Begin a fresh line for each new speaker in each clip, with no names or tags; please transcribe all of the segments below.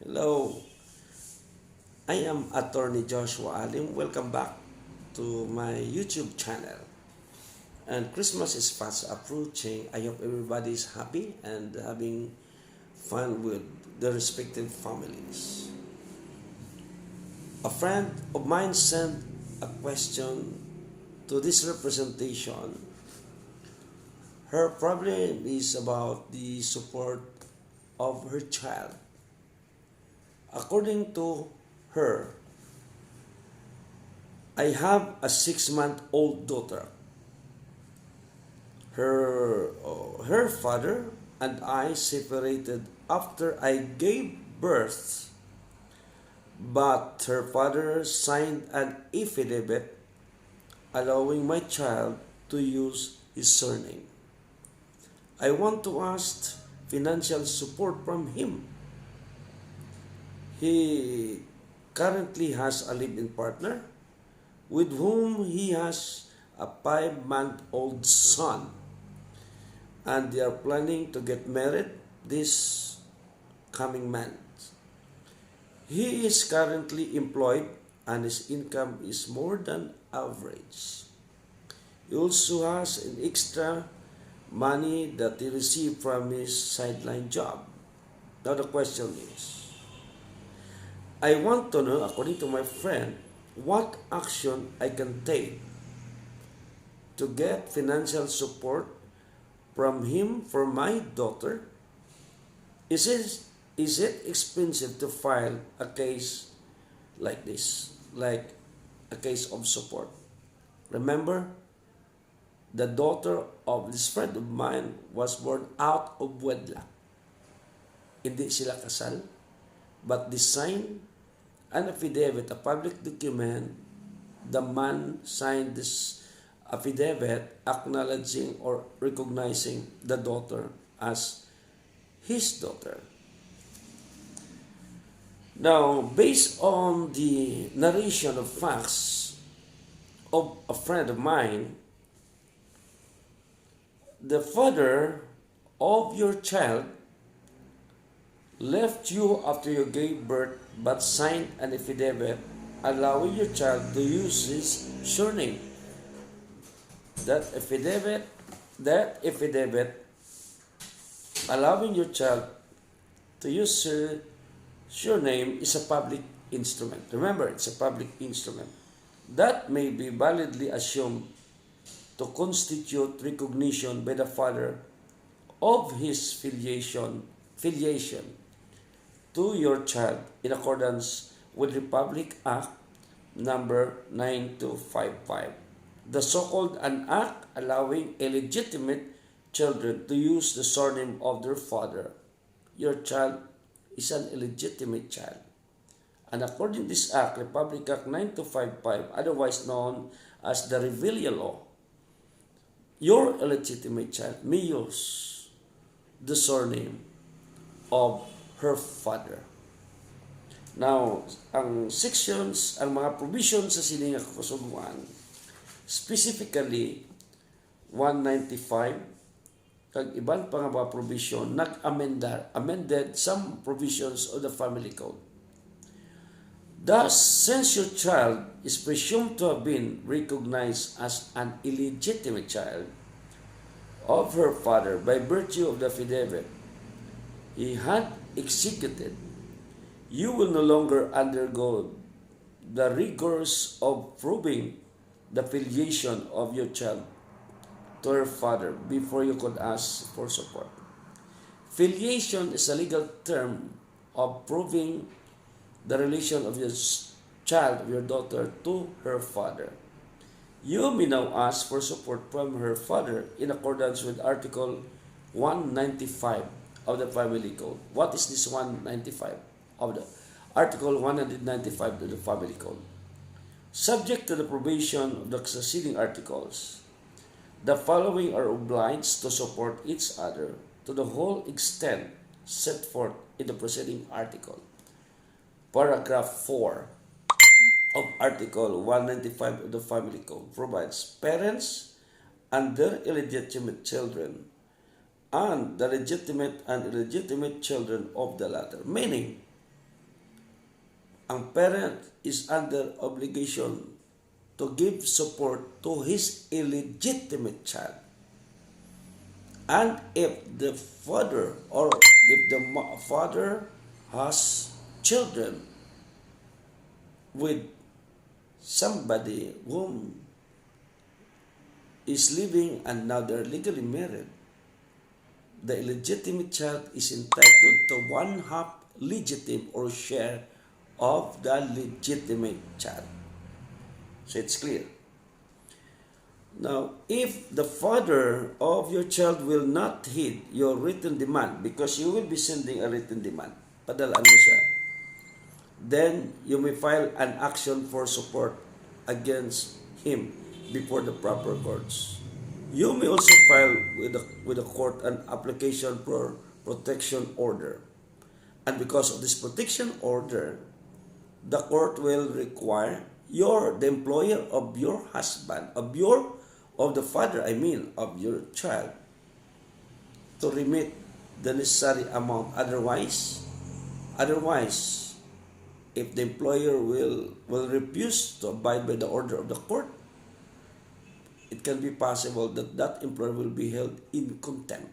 Hello, I am Attorney Joshua Alim. Welcome back to my YouTube channel. And Christmas is fast approaching. I hope everybody is happy and having fun with their respective families. A friend of mine sent a question to this representation. Her problem is about the support of her child. According to her, I have a 6-month-old daughter. Her father and I separated after I gave birth, but her father signed an affidavit allowing my child to use his surname. I want to ask financial support from him. He currently has a live-in partner with whom he has a 5-month-old son, and they are planning to get married this coming month. He is currently employed and his income is more than average. He also has an extra money that he received from his sideline job. Now the question is, I want to know, according to my friend, what action I can take to get financial support from him for my daughter. Is it expensive to file a case like this, like a case of support? Remember, the daughter of this friend of mine was born out of wedlock. Hindi sila kasal, but they signed an affidavit, a public document. The man signed this affidavit acknowledging or recognizing the daughter as his daughter. Now, based on the narration of facts of a friend of mine, the father of your child left you after you gave birth but signed an affidavit allowing your child to use his surname. That affidavit allowing your child to use her surname is a public instrument. Remember, it's a public instrument that may be validly assumed to constitute recognition by the father of his filiation to your child in accordance with Republic Act number 9255. The so-called an act allowing illegitimate children to use the surname of their father. Your child is an illegitimate child. And according to this act, Republic Act 9255, otherwise known as the Revelia Law, your illegitimate child may use the surname of her father. Now, ang sections, ang mga provisions sa sininga kakusumuan, specifically 195, kag iban pa nga mga provision, amended some provisions of the family code. Thus, since your child is presumed to have been recognized as an illegitimate child of her father by virtue of the affidavit he had executed, you will no longer undergo the rigors of proving the filiation of your child to her father before you could ask for support. Filiation is a legal term of proving the relation of your child, of your daughter, to her father. You may now ask for support from her father in accordance with Article 195 of the Family Code. What is this 195 of the Article 195 of the Family Code? Subject to the provision of the succeeding articles, the following are obliged to support each other to the whole extent set forth in the preceding article. Paragraph 4 of Article 195 of the Family Code provides parents and their illegitimate children and the legitimate and illegitimate children of the latter. Meaning, ang parent is under obligation to give support to his illegitimate child. And if the father or if the father has children with somebody whom is living and now they're legally married, the illegitimate child is entitled to one half legitimate or share of the legitimate child. So it's clear. Now, if the father of your child will not heed your written demand, because you will be sending a written demand, padalaan mo siya, then you may file an action for support against him before the proper courts. You may also file with the court an application for protection order. And because of this protection order, the court will require the employer of your husband, of the father, of your child, to remit the necessary amount. Otherwise, if the employer will refuse to abide by the order of the court, it can be possible that employer will be held in contempt.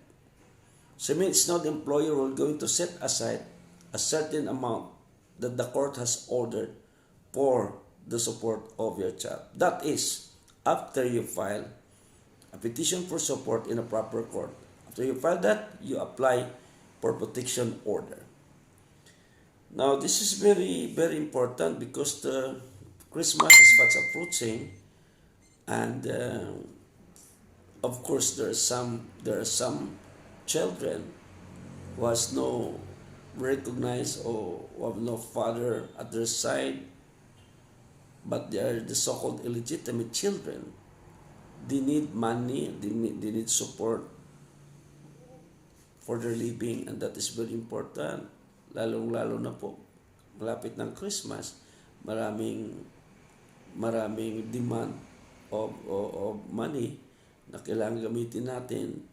So it's not the employer who is going to set aside a certain amount that the court has ordered for the support of your child. That is, after you file a petition for support in a proper court. After you file that, you apply for protection order. Now, this is very, very important because the Christmas is fast approaching, and of course there are some children who has no recognized or who have no father at their side, but they are the so-called illegitimate children. They need money, they need support for their living, and that is very important. Lalong-lalo na po, malapit ng Christmas, maraming demand of money na kailangan gamitin natin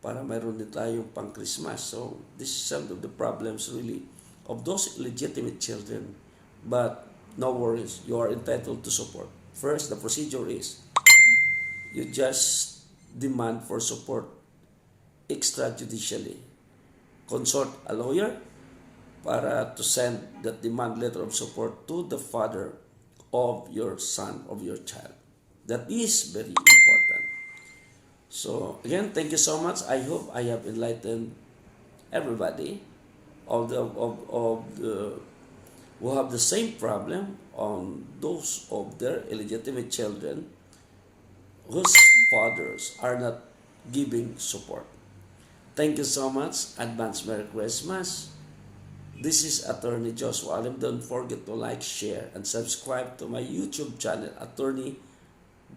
para mayroon din tayong pang Christmas. So, this is some of the problems really of those illegitimate children. But no worries, you are entitled to support. First, the procedure is you just demand for support extrajudicially. Consult a lawyer para to send that demand letter of support to the father of your son, of your child. That is very important. So again, thank you so much. I hope I have enlightened everybody of the who have the same problem on those of their illegitimate children whose fathers are not giving support. Thank you so much. Advance Merry Christmas. This is Attorney Joshua Alim. Don't forget to like, share, and subscribe to my YouTube channel, Attorney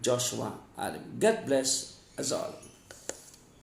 Joshua Alim. God bless us all.